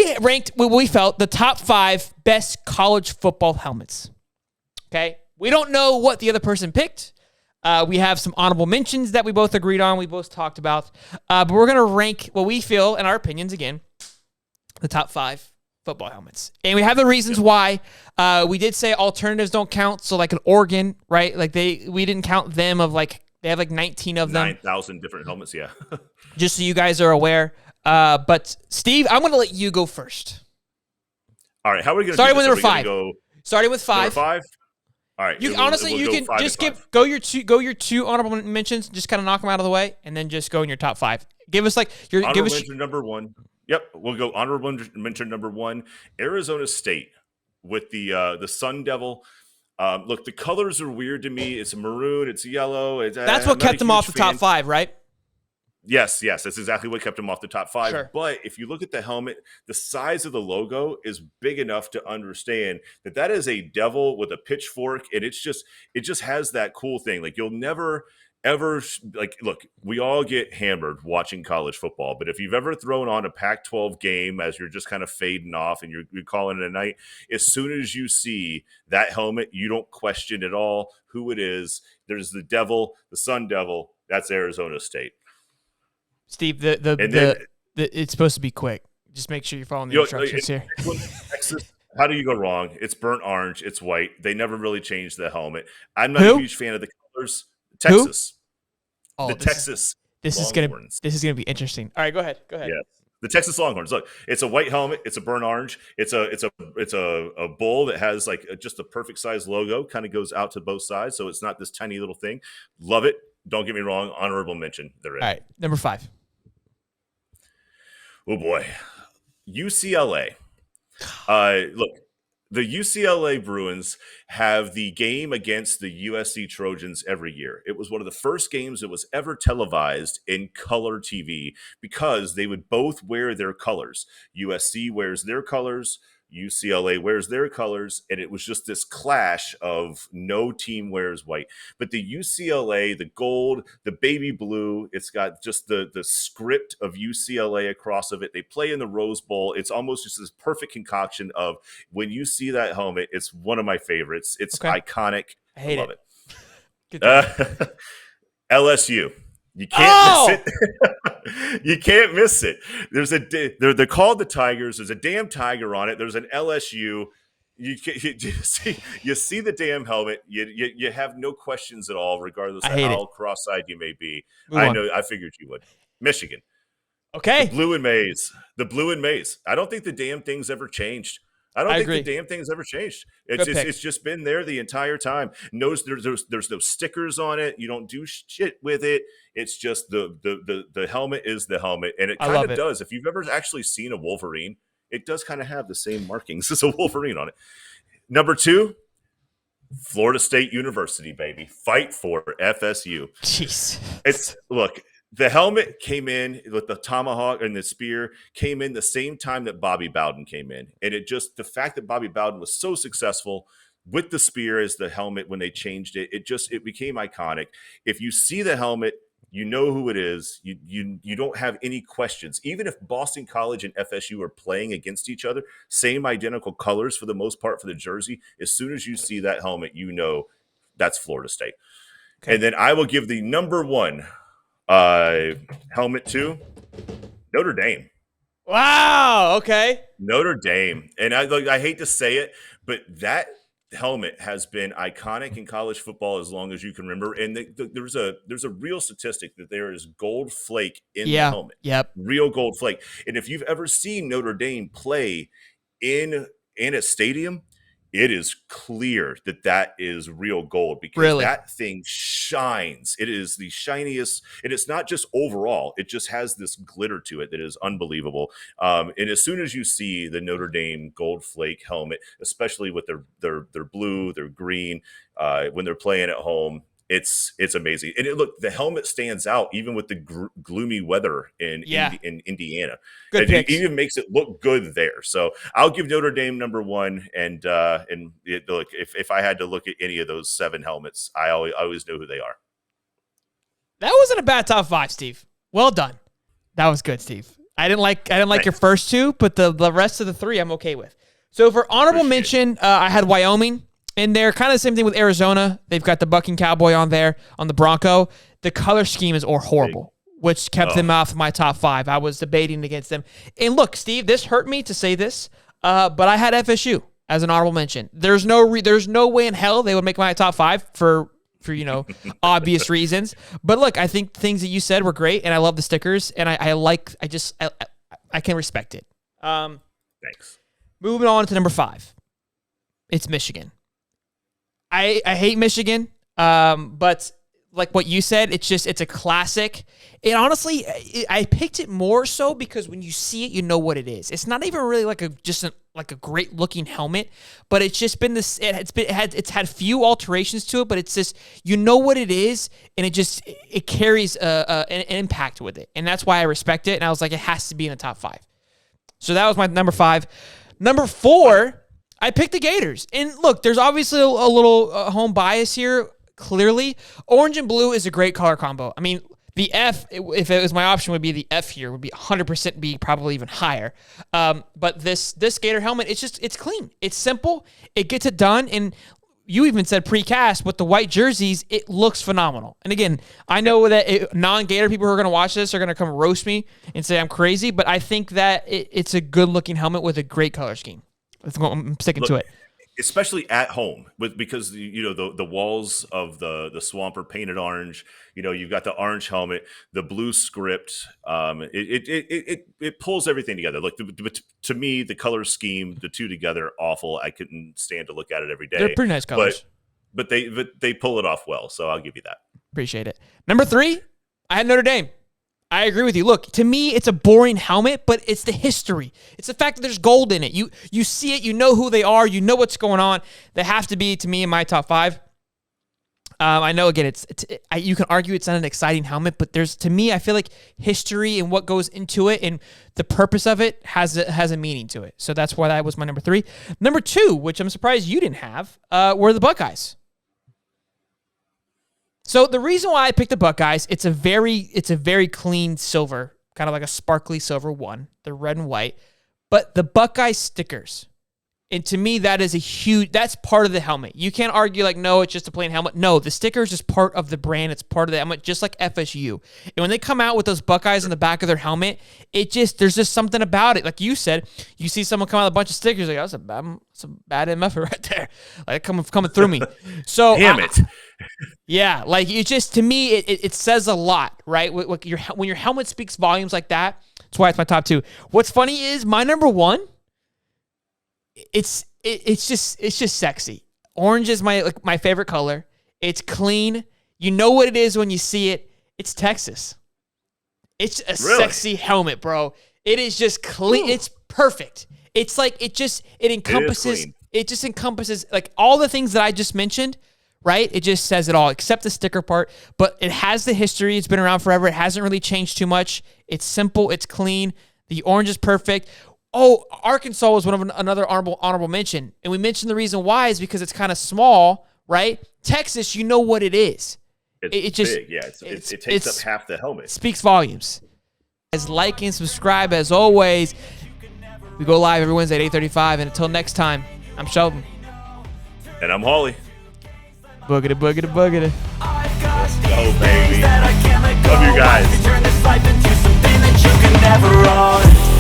we ranked what we felt the top 5 best college football helmets. Okay? We don't know what the other person picked. We have some honorable mentions that we both agreed on, we both talked about. But we're going to rank what we feel, in our opinions, again, the top 5 football helmets. And we have the reasons why. We did say alternatives don't count. So like an Oregon, right? Like we didn't count them of like, they have like 19 of them. 9,000 different helmets, yeah. Just so you guys are aware. But Steve, I'm going to let you go first. All right, how are we going to Starting do this? with number 5. Starting with 5. Number 5? All right. You honestly, you can just go your two honorable mentions, just kind of knock them out of the way, and then just go in your top 5. Give us like your honorable mention number 1. Yep, we'll go honorable mention number 1. Arizona State with the Sun Devil. Look, the colors are weird to me. It's maroon, it's yellow. That's what kept them off the top 5, right? Yes, that's exactly what kept him off the top 5. Sure. But if you look at the helmet, the size of the logo is big enough to understand that is a devil with a pitchfork, and it just has that cool thing. Like you'll never ever like look. We all get hammered watching college football, but if you've ever thrown on a Pac-12 game as you're just kind of fading off and you're calling it a night, as soon as you see that helmet, you don't question at all who it is. There's the devil, the Sun Devil. That's Arizona State. Steve, it's supposed to be quick. Just make sure you're following the instructions here. Texas, how do you go wrong? It's burnt orange. It's white. They never really changed the helmet. I'm not a huge fan of the colors. Texas. Who? Oh, Texas. This is gonna be interesting. All right, go ahead. Yeah, the Texas Longhorns. Look, it's a white helmet. It's a burnt orange. It's a bull that has like just the perfect size logo. Kind of goes out to both sides, so it's not this tiny little thing. Love it. Don't get me wrong. Honorable mention. They're in. All right, number 5. Oh, boy. UCLA. Look, the UCLA Bruins have the game against the USC Trojans every year. It was one of the first games that was ever televised in color TV because they would both wear their colors. USC wears their colors. UCLA wears their colors, and it was just this clash of no team wears white. But the UCLA, the gold, the baby blue, it's got just the script of UCLA across of it. They play in the Rose Bowl. It's almost just this perfect concoction of when you see that helmet, it's one of my favorites. It's iconic. I love it. LSU. You can't miss it. You can't miss it. They're called the Tigers. There's a damn tiger on it. There's an LSU. You see the damn helmet. You have no questions at all, regardless of how cross-eyed you may be. I figured you would. Michigan. Okay. The blue and maize. I don't think the damn thing's ever changed. I don't think the damn thing's ever changed. It's just been there the entire time. There's no stickers on it. You don't do shit with it. It's just the helmet is the helmet, and it kind of does. If you've ever actually seen a Wolverine, it does kind of have the same markings as a Wolverine on it. Number 2, Florida State University, baby. Fight for FSU. Jeez. Look. The helmet came in with the tomahawk and the spear came in the same time that Bobby Bowden came in. And the fact that Bobby Bowden was so successful with the spear as the helmet when they changed it, it became iconic. If you see the helmet, you know who it is. You don't have any questions. Even if Boston College and FSU are playing against each other, same identical colors for the most part for the jersey, as soon as you see that helmet, you know that's Florida State. Okay. And then I will give the number 1 helmet to Notre Dame. Wow. Okay. Notre Dame. And I hate to say it, but that helmet has been iconic in college football as long as you can remember. And there's a real statistic that there is gold flake in the helmet. Yep. Real gold flake. And if you've ever seen Notre Dame play in a stadium, it is clear that is real gold because that thing shines. It is the shiniest, and it's not just overall. It just has this glitter to it that is unbelievable. And as soon as you see the Notre Dame gold flake helmet, especially with their blue, their green, when they're playing at home, it's amazing. And the helmet stands out even with the gloomy weather in Indiana. It even makes it look good there. So I'll give Notre Dame number 1. And look, if I had to look at any of those 7 helmets, I always know who they are. That wasn't a bad top 5, Steve. Well done. That was good, Steve. I didn't like your first two, but the rest of the three I'm okay with. So for honorable mention, I had Wyoming in there. Kind of the same thing with Arizona. They've got the bucking cowboy on there on the Bronco. The color scheme is horrible, which kept them off my top 5. I was debating against them. And look, Steve, this hurt me to say this, but I had FSU as an honorable mention. There's no way in hell they would make my top 5 for obvious reasons. But look, I think things that you said were great, and I love the stickers, and I can respect it. Thanks. Moving on to number 5. It's Michigan. I hate Michigan, but like what you said, it's a classic. And honestly, I picked it more so because when you see it, you know what it is. It's not even really like a great looking helmet, but it's just been this. It's had few alterations to it, but it's just, you know what it is, and it carries an impact with it, and that's why I respect it. And I was like, it has to be in the top 5. So that was my number 5. Number 4, I picked the Gators. And look, there's obviously a little home bias here. Clearly, orange and blue is a great color combo. I mean, the F, if it was my option, would be the F here, would be 100% be probably even higher. But this Gator helmet, it's clean. It's simple. It gets it done. And you even said precast with the white jerseys, it looks phenomenal. And again, I know that non-Gator people who are going to watch this are going to come roast me and say I'm crazy, but I think that it's a good-looking helmet with a great color scheme. I'm sticking to it. Especially at home, because the walls of the swamp are painted orange. You've got the orange helmet, the blue script. It pulls everything together. Like to me, the color scheme, the two together, awful. I couldn't stand to look at it every day. They're pretty nice colors, but they pull it off well. So I'll give you that. Appreciate it. Number 3, I had Notre Dame. I agree with you. Look, to me, it's a boring helmet, but it's the history. It's the fact that there's gold in it. You see it, you know who they are, you know what's going on. They have to be, to me, in my top 5. I know, again, you can argue it's not an exciting helmet, but to me, I feel like history and what goes into it and the purpose of it has a meaning to it. So that's why that was my number 3. Number 2, which I'm surprised you didn't have, were the Buckeyes. So the reason why I picked the Buckeyes, it's a very clean silver, kind of like a sparkly silver one, the red and white, but the Buckeye stickers. And to me, that's part of the helmet. You can't argue like, no, it's just a plain helmet. No, the sticker is just part of the brand. It's part of the helmet, just like FSU. And when they come out with those Buckeyes on the back of their helmet, there's just something about it. Like you said, you see someone come out with a bunch of stickers, like, that's a bad MF right there. Like coming through me. So damn it. Yeah, like to me, it says a lot, right? When your helmet speaks volumes like that, that's why it's my top 2. What's funny is my number 1. It's just sexy. Orange is my favorite color. It's clean. You know what it is when you see it. It's Texas. It's a sexy helmet, bro. It is just clean. Ooh. It's perfect. It's like it just encompasses like all the things that I just mentioned, right? It just says it all, except the sticker part. But it has the history. It's been around forever. It hasn't really changed too much. It's simple. It's clean. The orange is perfect. Oh, Arkansas was one of another honorable mention. And we mentioned the reason why is because it's kind of small, right? Texas, you know what it is. It's just big, yeah. It takes up half the helmet. Speaks volumes. As like and subscribe as always. We go live every Wednesday at 8:35. And until next time, I'm Sheldon. And I'm Holly. Boogity, boogity, boogity. Let's go, baby. Love you guys. Turn this life into something that you can never run.